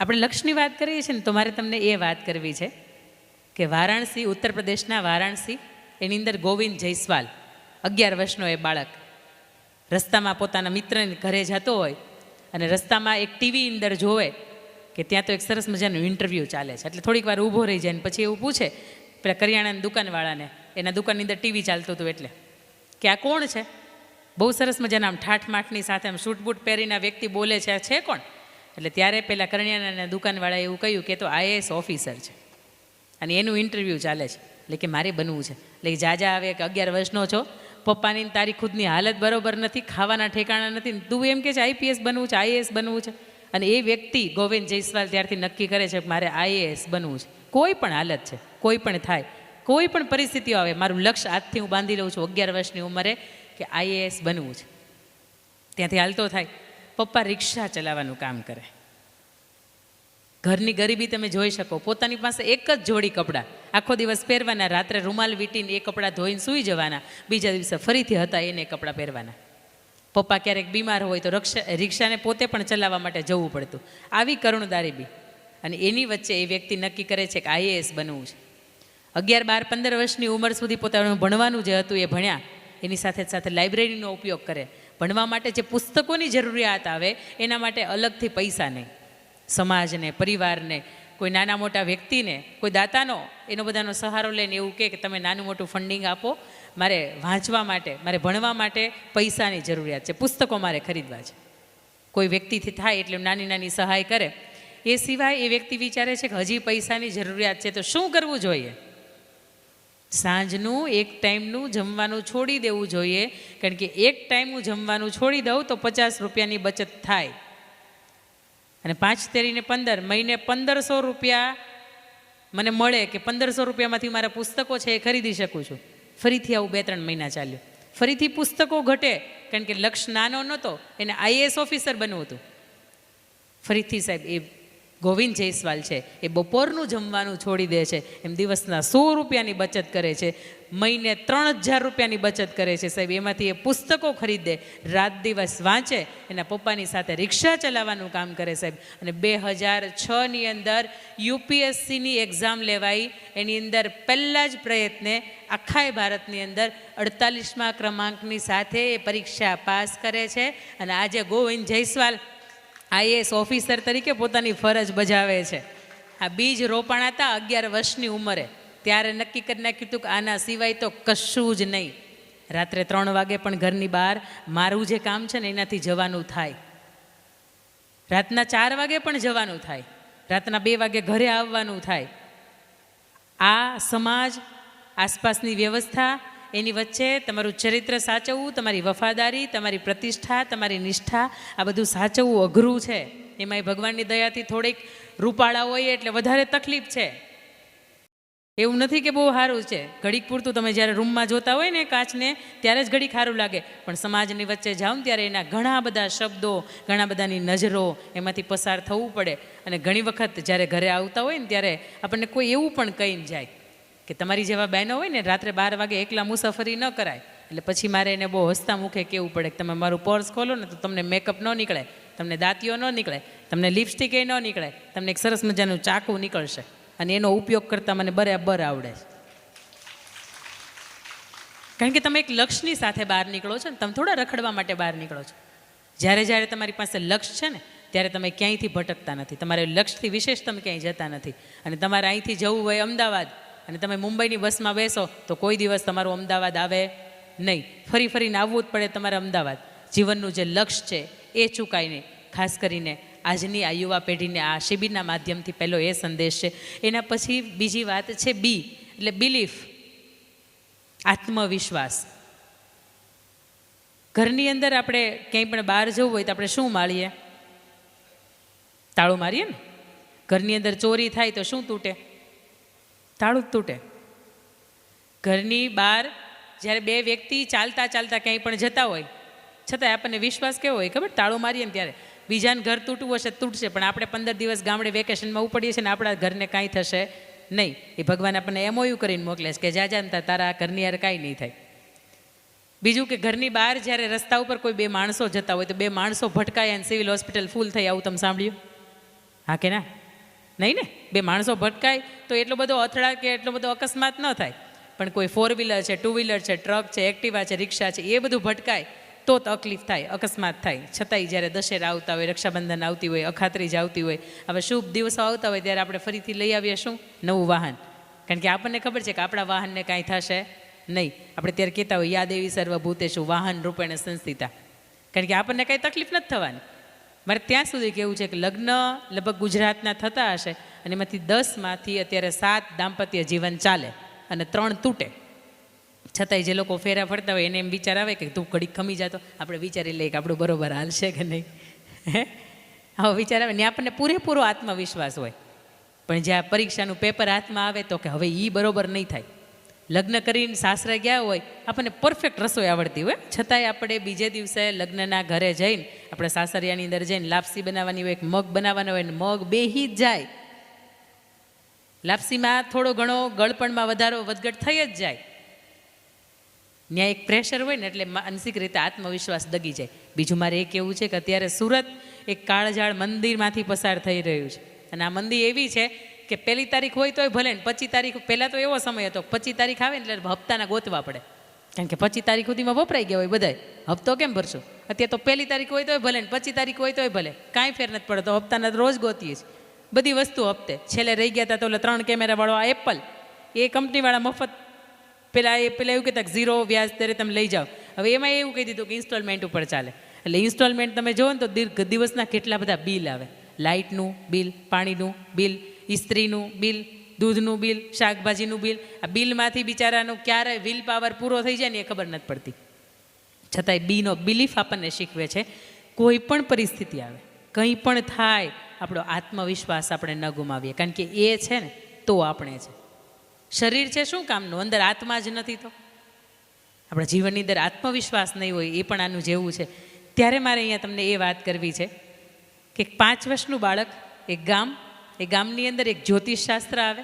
આપણે લક્ષની વાત કરીએ છીએ ને, તો મારે તમને એ વાત કરવી છે કે વારાણસી, ઉત્તર પ્રદેશના વારાણસી, એની અંદર ગોવિંદ જયસ્વાલ 11 વર્ષનો એ બાળક રસ્તામાં પોતાના મિત્રને ઘરે જતો હોય અને રસ્તામાં એક ટીવી અંદર જોવે કે ત્યાં તો એક સરસ મજાનું ઇન્ટરવ્યૂ ચાલે છે. એટલે થોડીક વાર ઊભો રહી જાય ને પછી એવું પૂછે પેલા કરિયાણાની દુકાનવાળાને, એના દુકાનની અંદર ટીવી ચાલતું હતું એટલે, કે આ કોણ છે? બહુ સરસ મજાના આમ ઠાઠમાઠની સાથે આમ શૂટ બૂટ પહેરીને વ્યક્તિ બોલે છે, આ છે કોણ? એટલે ત્યારે પેલા કરિયાણાના દુકાનવાળાએ એવું કહ્યું કે તો IAS ઓફિસર છે અને એનું ઇન્ટરવ્યૂ ચાલે છે. એટલે કે મારે બનવું છે. એટલે જાજા આવે કે 11 વર્ષનો છો, પપ્પાની તારી ખુદની હાલત બરોબર નથી, ખાવાના ઠેકાણા નથી, તું એમ કે છે IPS બનવું છે, IAS બનવું છે. અને એ વ્યક્તિ ગોવિંદ જયસ્વાલ ત્યારથી નક્કી કરે છે કે મારે IAS બનવું છે. કોઈ પણ હાલત છે, કોઈ પણ થાય, કોઈ પણ પરિસ્થિતિઓ આવે, મારું લક્ષ્ય આજથી હું બાંધી લઉં છું 11 વર્ષની ઉંમરે કે IAS બનવું છે. ત્યાંથી હાલતો થાય. પપ્પા રિક્ષા ચલાવવાનું કામ કરે. ઘરની ગરીબી તમે જોઈ શકો. પોતાની પાસે એક જ જોડી કપડાં આખો દિવસ પહેરવાના, રાત્રે રૂમાલ વીટીને એ કપડાં ધોઈને સૂઈ જવાના, બીજા દિવસે ફરીથી હતા એને કપડાં પહેરવાના. પપ્પા ક્યારેક બીમાર હોય તો રિક્ષાને પોતે પણ ચલાવવા માટે જવું પડતું. આવી કરુણદારી બી. અને એની વચ્ચે એ વ્યક્તિ નક્કી કરે છે કે IAS બનવું છે. 11, 12, 15 વર્ષની ઉંમર સુધી પોતાનું ભણવાનું જે હતું એ ભણ્યા. એની સાથે સાથે લાઇબ્રેરીનો ઉપયોગ કરે. ભણવા માટે જે પુસ્તકોની જરૂરિયાત આવે એના માટે અલગથી પૈસા નહીં. સમાજને, પરિવારને, કોઈ નાના મોટા વ્યક્તિને, કોઈ દાતાનો, એનો બધાનો સહારો લઈને એવું કે તમે નાનું મોટું ફંડિંગ આપો, મારે વાંચવા માટે, મારે ભણવા માટે પૈસાની જરૂરિયાત છે, પુસ્તકો મારે ખરીદવા છે. કોઈ વ્યક્તિથી થાય એટલે નાની નાની સહાય કરે. એ સિવાય એ વ્યક્તિ વિચારે છે કે હજી પૈસાની જરૂરિયાત છે તો શું કરવું જોઈએ? સાંજનું એક ટાઈમનું જમવાનું છોડી દેવું જોઈએ, કારણ કે એક ટાઈમનું જમવાનું છોડી દઉં તો 50 રૂપિયાની બચત થાય. અને 5 તેરીને 15, મહિને 1500 રૂપિયા મને મળે કે 1500 રૂપિયામાંથી મારા પુસ્તકો છે એ ખરીદી શકું છું. ફરીથી આવું 2-3 મહિના ચાલ્યું. ફરીથી પુસ્તકો ઘટે, કારણ કે લક્ષ્ય નાનો નહોતો, એને IAS ઓફિસર બનવું હતું. ફરીથી સાહેબ એ ગોવિંદ જયસ્વાલ છે એ બપોરનું જમવાનું છોડી દે છે, એમ દિવસના 100 રૂપિયાની બચત કરે છે, મહિને 3000 રૂપિયાની બચત કરે છે સાહેબ. એમાંથી એ પુસ્તકો ખરીદે, રાત દિવસ વાંચે, એના પપ્પાની સાથે રિક્ષા ચલાવવાનું કામ કરે સાહેબ. અને 2006ની અંદર UPSCની એક્ઝામ લેવાઈ. એની અંદર પહેલા જ પ્રયત્ને આખા ભારતની અંદર 48મા ક્રમાંકની સાથે એ પરીક્ષા પાસ કરે છે. અને આજે ગોવિંદ જયસ્વાલ IAS ઓફિસર તરીકે પોતાની ફરજ બજાવે છે. આ બીજ રોપાણા હતા 11 વર્ષની ઉંમરે, ત્યારે નક્કી કરી નાખ્યું હતું કે આના સિવાય તો કશું જ નહીં. રાત્રે 3 વાગે પણ ઘરની બહાર મારું જે કામ છે ને એનાથી જવાનું થાય. રાતના 4 વાગે પણ જવાનું થાય. રાતના 2 વાગે ઘરે આવવાનું થાય. આ સમાજ, આસપાસની વ્યવસ્થા, એની વચ્ચે તમારું ચરિત્ર સાચવવું, તમારી વફાદારી, તમારી પ્રતિષ્ઠા, તમારી નિષ્ઠા, આ બધું સાચવવું અઘરું છે. એમાંય ભગવાનની દયાથી થોડીક રૂપાળા હોય એટલે વધારે તકલીફ છે. એવું નથી કે બહુ સારું છે. ઘડીક પૂરતું તમે જ્યારે રૂમમાં જોતા હોય ને કાચને, ત્યારે જ ઘડીક સારું લાગે, પણ સમાજની વચ્ચે જાઓ ને ત્યારે એના ઘણા બધા શબ્દો, ઘણા બધાની નજરો, એમાંથી પસાર થવું પડે. અને ઘણી વખત જ્યારે ઘરે આવતા હોય ને ત્યારે આપણને કોઈ એવું પણ કહીને જાય કે તમારી જેવા બહેનો હોય ને રાત્રે 12 વાગે એકલા મુસાફરી ન કરાય. એટલે પછી મારે એને બહુ હસતા મુખે કહેવું પડે કે તમે મારું પર્સ ખોલો ને તો તમને મેકઅપ ન નીકળે, તમને દાંતીઓ ન નીકળે, તમને લિપસ્ટિક એ ન નીકળે, તમને એક સરસ મજાનું ચાકુ નીકળશે અને એનો ઉપયોગ કરતાં મને બરાબર આવડે છે. કારણ કે તમે એક લક્ષ્યની સાથે બહાર નીકળો છો ને, તમે થોડા રખડવા માટે બહાર નીકળો છો. જ્યારે તમારી પાસે લક્ષ્ય છે ને ત્યારે તમે ક્યાંયથી ભટકતા નથી. તમારે લક્ષ્યથી વિશેષ તમે ક્યાંય જતા નથી. અને તમારે અહીંથી જવું હોય અમદાવાદ અને તમે મુંબઈની બસમાં બેસો તો કોઈ દિવસ તમારું અમદાવાદ આવે નહીં. ફરીને આવવું જ પડે તમારે અમદાવાદ. જીવનનું જે લક્ષ્ય છે એ ચૂકાય નહીં. ખાસ કરીને આજની આ યુવા પેઢીને આ શિબિરના માધ્યમથી પહેલો એ સંદેશ છે. એના પછી બીજી વાત છે બી, એટલે બિલીફ, આત્મવિશ્વાસ. ઘરની અંદર આપણે ક્યાંય પણ બહાર જવું હોય તો આપણે શું માળીએ? તાળું મારીએ ને. ઘરની અંદર ચોરી થાય તો શું તૂટે? તાળું જ તૂટે. ઘરની બહાર જ્યારે 2 વ્યક્તિ ચાલતા ક્યાંય પણ જતા હોય છતાંય આપણને વિશ્વાસ કેવો હોય ખબર? તાળું મારીએ ને ત્યારે બીજાને ઘર તૂટવું હશે તૂટશે, પણ આપણે 15 દિવસ ગામડે વેકેશનમાં ઉપડીએ છીએ ને આપણા ઘરને કાંઈ થશે નહીં. એ ભગવાન આપણને MOU કરીને મોકલે છે કે જા તારા ઘરની યાર કાંઈ નહીં થાય. બીજું કે ઘરની બહાર જ્યારે રસ્તા ઉપર કોઈ 2 માણસો જતા હોય તો 2 માણસો ભટકાયા અને સિવિલ હોસ્પિટલ ફૂલ થઈ, આવું તમે સાંભળ્યું? હા કે ના? નહીં ને? બે માણસો ભટકાય તો એટલો બધો અથડાટ કે એટલો બધો અકસ્માત ન થાય, પણ કોઈ 4 વ્હીલર છે, 2 વ્હીલર છે, ટ્રક છે, એક્ટિવા છે, રિક્ષા છે, એ બધું ભટકાય તો તકલીફ થાય, અકસ્માત થાય. છતાંય જ્યારે દશેરા આવતા હોય, રક્ષાબંધન આવતી હોય, અખાત્રીજ આવતી હોય, હવે શુભ દિવસો આવતા હોય ત્યારે આપણે ફરીથી લઈ આવીએ શું? નવું વાહન. કારણ કે આપણને ખબર છે કે આપણા વાહનને કાંઈ થશે નહીં. આપણે ત્યારે કહેતા હોય યા દેવી સર્વભૂતેષુ વાહન રૂપેણ સંસ્થિતા, કારણ કે આપણને કાંઈ તકલીફ નથી થવાની. મારે ત્યાં સુધી કેવું છે કે લગ્ન લગભગ ગુજરાતના થતા હશે અને એમાંથી 10માંથી અત્યારે 7 દાંપત્ય જીવન ચાલે અને 3 તૂટે. છતાંય જે લોકો ફેરા ફરતા હોય એને એમ વિચાર આવે કે તું ઘડીક ખમી જાતો, આપણે વિચારી લઈએ કે આપણું બરોબર હાલશે કે નહીં. આવો વિચાર આવે ને આપણને પૂરેપૂરો આત્મવિશ્વાસ હોય. પણ જ્યાં પરીક્ષાનું પેપર હાથમાં આવે તો કે હવે એ બરોબર નહીં થાય. લગ્ન કરીને સાસરે ગયા હોય, આપણને પરફેક્ટ રસોઈ આવડતી હોય, છતાંય આપણે બીજે દિવસે લગ્નના ઘરે જઈને આપણે સાસરિયાની અંદર જઈને લાપસી બનાવવાની હોય, મગ બનાવવાનો હોય ને મગ બેહી જ જાય. લાપસીમાં થોડો ઘણો ગળપણમાં વધારો વધઘટ થઈ જ જાય. ત્યાં એક પ્રેશર હોય ને એટલે માનસિક રીતે આત્મવિશ્વાસ દગી જાય. બીજું મારે એ કહેવું છે કે અત્યારે સુરત એક કાળઝાળ મંદિરમાંથી પસાર થઈ રહ્યું છે અને આ મંદિર એવી છે કે 1 તારીખ હોય તોય ભલે ને 25 તારીખ, પહેલાં તો એવો સમય હતો 25 તારીખ આવે ને એટલે હપ્તાના ગોતવા પડે, કારણ કે 25 તારીખ સુધીમાં વપરાઈ ગયા હોય બધાય, હપ્તો કેમ ભરશો? અત્યારે તો 1 તારીખ હોય તોય ભલે ને 25 તારીખ હોય તોય ભલે, કાંઈ ફેર નથી પડતો, હપ્તાના રોજ ગોતીએ છીએ બધી વસ્તુ હપ્તે. છેલ્લે રહી ગયા હતા તો 3 કેમેરાવાળો આ એપલ, એ કંપનીવાળા મફત પેલા એવું કહેતા કે 0 વ્યાજ દરે તમે લઈ જાઓ. હવે એમાં એવું કહી દીધું કે ઇન્સ્ટોલમેન્ટ ઉપર ચાલે. એટલે ઇન્સ્ટોલમેન્ટ તમે જુઓ ને તો દિવસના કેટલા બધા બિલ આવે, લાઇટનું બિલ, પાણીનું બિલ, ઇસ્ત્રીનું બિલ, દૂધનું બિલ, શાકભાજીનું બિલ. આ બિલમાંથી બિચારાનું ક્યારે વિલ પાવર પૂરો થઈ જાય ને એ ખબર નથી પડતી. છતાંય બીનો બિલીફ આપણને શીખવે છે કોઈ પણ પરિસ્થિતિ આવે, કંઈ પણ થાય, આપણો આત્મવિશ્વાસ આપણે ન ગુમાવીએ, કારણ કે એ છે ને તો આપણે છે. શરીર છે શું કામનું? અંદર આત્મા જ નથી તો આપણા જીવનની અંદર આત્મવિશ્વાસ નહીં હોય એ પણ આનું જેવું છે. ત્યારે મારે અહીંયા તમને એ વાત કરવી છે કે 5 વર્ષનું બાળક એક ગામ, એ ગામની અંદર એક જ્યોતિષશાસ્ત્ર આવે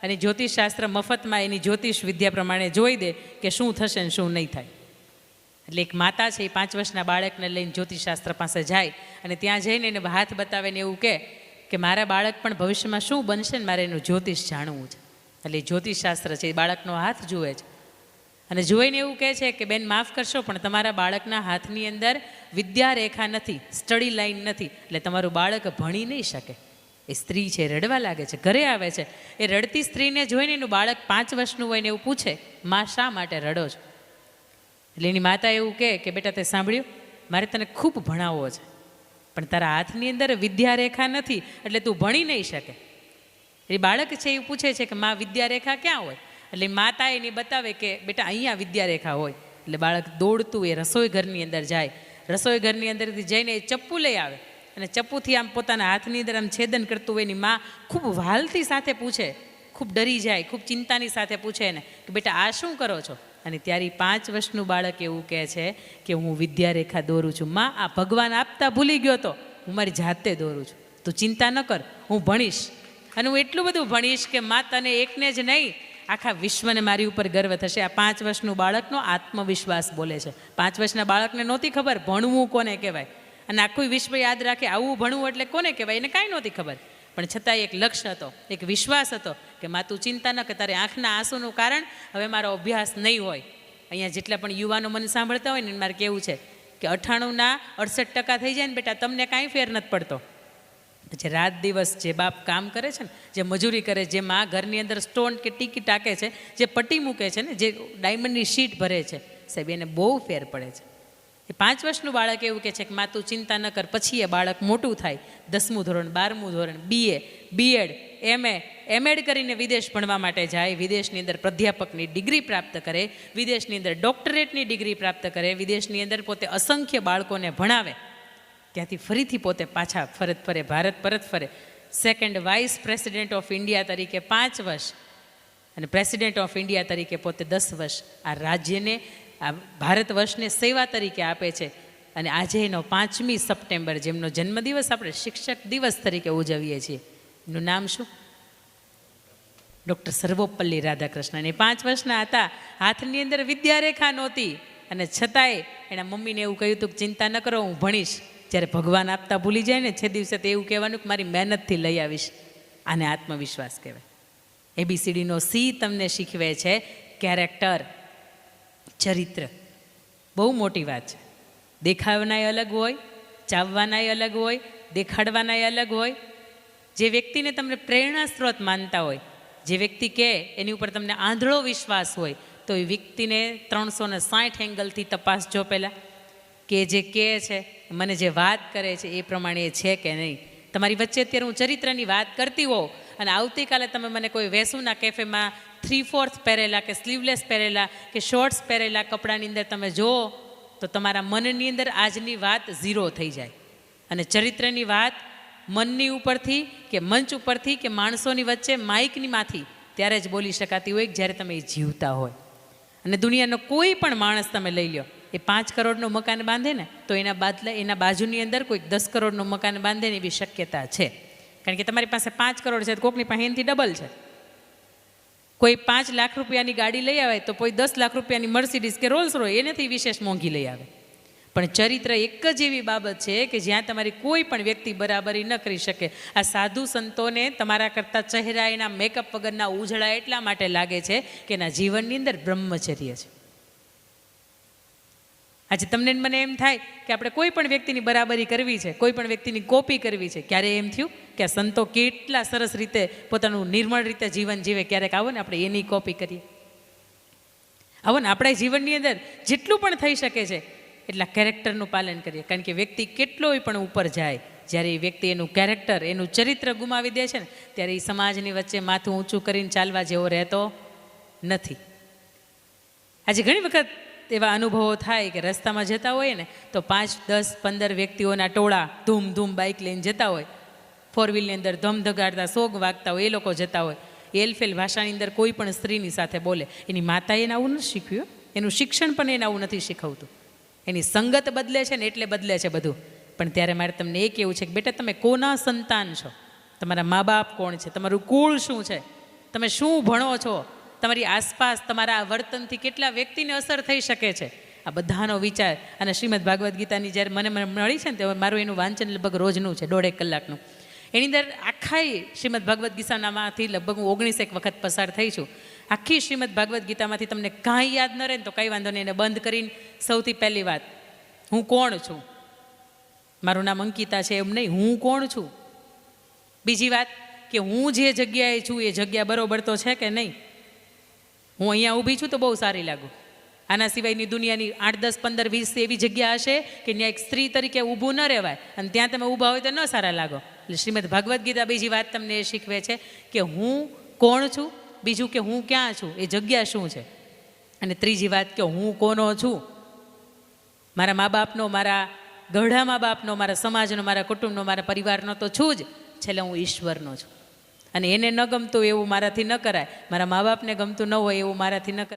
અને જ્યોતિષશાસ્ત્ર મફતમાં એની જ્યોતિષ વિદ્યા પ્રમાણે જોઈ દે કે શું થશે ને શું નહીં થાય. એટલે એક માતા છે એ 5 વર્ષના બાળકને લઈને જ્યોતિષશાસ્ત્ર પાસે જાય અને ત્યાં જઈને એને હાથ બતાવે ને એવું કહે કે મારા બાળક પણ ભવિષ્યમાં શું બનશે ને મારે એનું જ્યોતિષ જાણવું છે. એટલે જ્યોતિષશાસ્ત્ર છે એ બાળકનો હાથ જુએ છે અને જોઈને એવું કહે છે કે બેન માફ કરશો પણ તમારા બાળકના હાથની અંદર વિદ્યા રેખા નથી, સ્ટડી લાઇન નથી, એટલે તમારું બાળક ભણી નહીં શકે. એ સ્ત્રી છે રડવા લાગે છે, ઘરે આવે છે. એ રડતી સ્ત્રીને જોઈને એનું બાળક 5 વર્ષનું હોય ને એવું પૂછે, માં શા માટે રડો છો? એટલે એની માતા એવું કહે કે બેટા તે સાંભળ્યું, મારે તને ખૂબ ભણાવવો છે પણ તારા હાથની અંદર વિદ્યા રેખા નથી એટલે તું ભણી નહીં શકે. એ બાળક છે એ પૂછે છે કે માં વિદ્યારેખા ક્યાં હોય? એટલે માતા એની બતાવે કે બેટા અહીંયા વિદ્યારેખા હોય. એટલે બાળક દોડતું એ રસોઈ ઘરની અંદર જાય. રસોઈ ઘરની અંદરથી જઈને એ ચપ્પુ લઈ આવે અને ચપ્પુથી આમ પોતાના હાથની અંદર આમ છેદન કરતું હોય. એની માં ખૂબ વાલથી સાથે પૂછે, ખૂબ ડરી જાય, ખૂબ ચિંતાની સાથે પૂછે એને કે બેટા આ શું કરો છો? અને ત્યારે 5 વર્ષનું બાળક એવું કહે છે કે હું વિદ્યારેખા દોરું છું. માં આ ભગવાન આપતા ભૂલી ગયો તો હું મારી જાતે દોરું છું, તું ચિંતા ન કર, હું ભણીશ અને હું એટલું બધું ભણીશ કે માં તને એકને જ નહીં આખા વિશ્વને મારી ઉપર ગર્વ થશે. આ 5 વર્ષનું બાળકનો આત્મવિશ્વાસ બોલે છે. 5 વર્ષના બાળકને નહોતી ખબર ભણવું કોને કહેવાય અને આખું વિશ્વ યાદ રાખે આવું ભણવું એટલે કોને કહેવાય, એને કાંઈ નહોતી ખબર. પણ છતાંય એક લક્ષ્ય હતો, એક વિશ્વાસ હતો કે માં તું ચિંતા ન કર, તારે આંખના આંસુનું કારણ હવે મારો અભ્યાસ નહીં હોય. અહીંયા જેટલા પણ યુવાનો મને સાંભળતા હોય ને મારે કેવું છે કે 98ના 68% થઈ જાય ને બેટા તમને કાંઈ ફેર નથી પડતો. જે રાત દિવસ જે બાપ કામ કરે છે ને, જે મજૂરી કરે, જે માં ઘરની અંદર સ્ટોન કે ટીકી ટાકે છે, જે પટ્ટી મૂકે છે ને, જે ડાયમંડની શીટ ભરે છે, સાહેબ એને બહુ ફેર પડે છે. એ 5 વર્ષનું બાળક એવું કહે છે કે માં તું ચિંતા ન કર. પછી એ બાળક મોટું થાય, 10મું ધોરણ, 12મું ધોરણ, BA, BEd, MA, MEd કરીને વિદેશ ભણવા માટે જાય. વિદેશની અંદર પ્રાધ્યાપકની ડિગ્રી પ્રાપ્ત કરે, વિદેશની અંદર ડોક્ટરેટની ડિગ્રી પ્રાપ્ત કરે, વિદેશની અંદર પોતે અસંખ્ય બાળકોને ભણાવે. ત્યાંથી ફરીથી પોતે પાછા ફરે, ભારત પરત ફરે. 2nd vice president of India તરીકે 5 વર્ષ અને પ્રેસિડેન્ટ ઓફ ઇન્ડિયા તરીકે પોતે 10 વર્ષ આ રાજ્યને, આ ભારત વર્ષને સેવા તરીકે આપે છે. અને આજે એનો 5મી સપ્ટેમ્બર જેમનો જન્મદિવસ આપણે શિક્ષક દિવસ તરીકે ઉજવીએ છીએ, એનું નામ શું? ડૉક્ટર સર્વપલ્લી રાધાકૃષ્ણન. એ 5 વર્ષના હતા, હાથની અંદર વિદ્યારેખા નહોતી અને છતાંય એના મમ્મીને એવું કહ્યું હતું કે ચિંતા ન કરો હું ભણીશ. જ્યારે ભગવાન આપતા ભૂલી જાય ને, 6 દિવસે તો એવું કહેવાનું કે મારી મહેનતથી લઈ આવીશ. આને આત્મવિશ્વાસ કહેવાય. ABCDનો C તમને શીખવે છે કેરેક્ટર, ચરિત્ર. બહુ મોટી વાત છે. દેખાવનાય અલગ હોય, ચાવવાનાય અલગ હોય, દેખાડવાનાય અલગ હોય. જે વ્યક્તિને તમને પ્રેરણા સ્ત્રોત માનતા હોય, જે વ્યક્તિ કહે એની ઉપર તમને આંધળો વિશ્વાસ હોય, તો એ વ્યક્તિને 360 એંગલથી તપાસજો પહેલાં, કે જે કહે છે, મને જે વાત કરે છે એ પ્રમાણે એ છે કે નહીં. તમારી વચ્ચે અત્યારે હું ચરિત્રની વાત કરતી હોઉં અને આવતીકાલે તમે મને કોઈ વેસુના કેફેમાં 3/4 પહેરેલા કે સ્લીવલેસ પહેરેલા કે શોર્ટ્સ પહેરેલા કપડાની અંદર તમે જુઓ, તો તમારા મનની અંદર આજની વાત 0 થઈ જાય. અને ચરિત્રની વાત મનની ઉપરથી કે મંચ ઉપરથી કે માણસોની વચ્ચે માઇકની માંથી ત્યારે જ બોલી શકાતી હોય જ્યારે તમે એ જીવતા હોય. અને દુનિયાનો કોઈ પણ માણસ તમે લઈ લો, એ 5 કરોડનું મકાન બાંધે ને તો એના બાજુની અંદર કોઈક 10 કરોડનું મકાન બાંધે ને એવી શક્યતા છે. કારણ કે તમારી પાસે 5 કરોડ છે તો કોકની પાસે એનાથી ડબલ છે. કોઈ 5 લાખ રૂપિયાની ગાડી લઈ આવે તો કોઈ 10 લાખ રૂપિયાની મર્સિડીઝ કે રોલ્સ રોય એનાથી વિશેષ મોંઘી લઈ આવે. પણ ચરિત્ર એક જ એવી બાબત છે કે જ્યાં તમારી કોઈ પણ વ્યક્તિ બરાબરી ન કરી શકે. આ સાધુ સંતોને તમારા કરતાં ચહેરા એના મેકઅપ વગરના ઉજળા એટલા માટે લાગે છે કે એના જીવનની અંદર બ્રહ્મચર્ય છે. આજે તમને મને એમ થાય કે આપણે કોઈ પણ વ્યક્તિની બરાબરી કરવી છે, કોઈ પણ વ્યક્તિની કોપી કરવી છે. ક્યારે એમ થયું કે આ સંતો કેટલા સરસ રીતે પોતાનું નિર્મળ રીતે જીવન જીવે, ક્યારેક આવો ને આપણે એની કોપી કરીએ. આવો ને આપણા જીવનની અંદર જેટલું પણ થઈ શકે છે એટલા કેરેક્ટરનું પાલન કરીએ. કારણ કે વ્યક્તિ કેટલોય પણ ઉપર જાય, જ્યારે એ વ્યક્તિ એનું કેરેક્ટર, એનું ચરિત્ર ગુમાવી દે છે ને, ત્યારે એ સમાજની વચ્ચે માથું ઊંચું કરીને ચાલવા જેવો રહેતો નથી. આજે ઘણી વખત એવા અનુભવો થાય કે રસ્તામાં જતા હોય ને તો 5, 10, 15 વ્યક્તિઓના ટોળા ધૂમ ધૂમ બાઇક લઈને જતા હોય, 4 વ્હીલની અંદર ધમધગાડતા સોગ વાગતા હોય, એ લોકો જતા હોય. એલફેલ ભાષાની અંદર કોઈ પણ સ્ત્રીની સાથે બોલે, એની માતાએ એને આવું નથી શીખ્યું, એનું શિક્ષણ પણ એને આવું નથી શીખવતું. એની સંગત બદલે છે ને એટલે બદલે છે બધું. પણ ત્યારે મારે તમને એ કહેવું છે કે બેટા, તમે કોના સંતાન છો? તમારા મા બાપ કોણ છે? તમારું કુળ શું છે? તમે શું ભણો છો? તમારી આસપાસ તમારા આ વર્તનથી કેટલા વ્યક્તિને અસર થઈ શકે છે? આ બધાનો વિચાર. અને શ્રીમદ ભાગવદ્ ગીતાની જ્યારે મને મળી છે ને તો મારું એનું વાંચન લગભગ રોજનું છે, 1.5 કલાકનું. એની અંદર આખા શ્રીમદ ભાગવદ્ ગીતામાંથી લગભગ હું 19 વખત પસાર થઈ છું. આખી શ્રીમદ ભાગવદ્ ગીતામાંથી તમને કાંઈ યાદ ન રહે ને તો કંઈ વાંધો નહીં, એને બંધ કરીને સૌથી પહેલી વાત, હું કોણ છું? મારું નામ અંકિતા છે એમ નહીં, હું કોણ છું? બીજી વાત કે હું જે જગ્યાએ છું એ જગ્યા બરોબર તો છે કે નહીં? હું અહીંયા ઊભી છું તો બહુ સારી લાગુ. આના સિવાયની દુનિયાની 8, 10, 15, 20 એવી જગ્યા હશે કે ત્યાં એક સ્ત્રી તરીકે ઊભું ન રહેવાય અને ત્યાં તમે ઊભા હોય તો ન સારા લાગો. એટલે શ્રીમદ ભાગવદ્ ગીતા બીજી વાત તમને એ શીખવે છે કે હું કોણ છું, બીજું કે હું ક્યાં છું, એ જગ્યા શું છે, અને ત્રીજી વાત કે હું કોનો છું. મારા મા બાપનો, મારા ગઢા મા બાપનો, મારા સમાજનો, મારા કુટુંબનો, મારા પરિવારનો તો છું જ, છેલ્લે હું ઈશ્વરનો છું. અને એને ન ગમતું એવું મારાથી ન કરાય, મારા મા બાપને ગમતું ન હોય એવું મારાથી ન કરાય.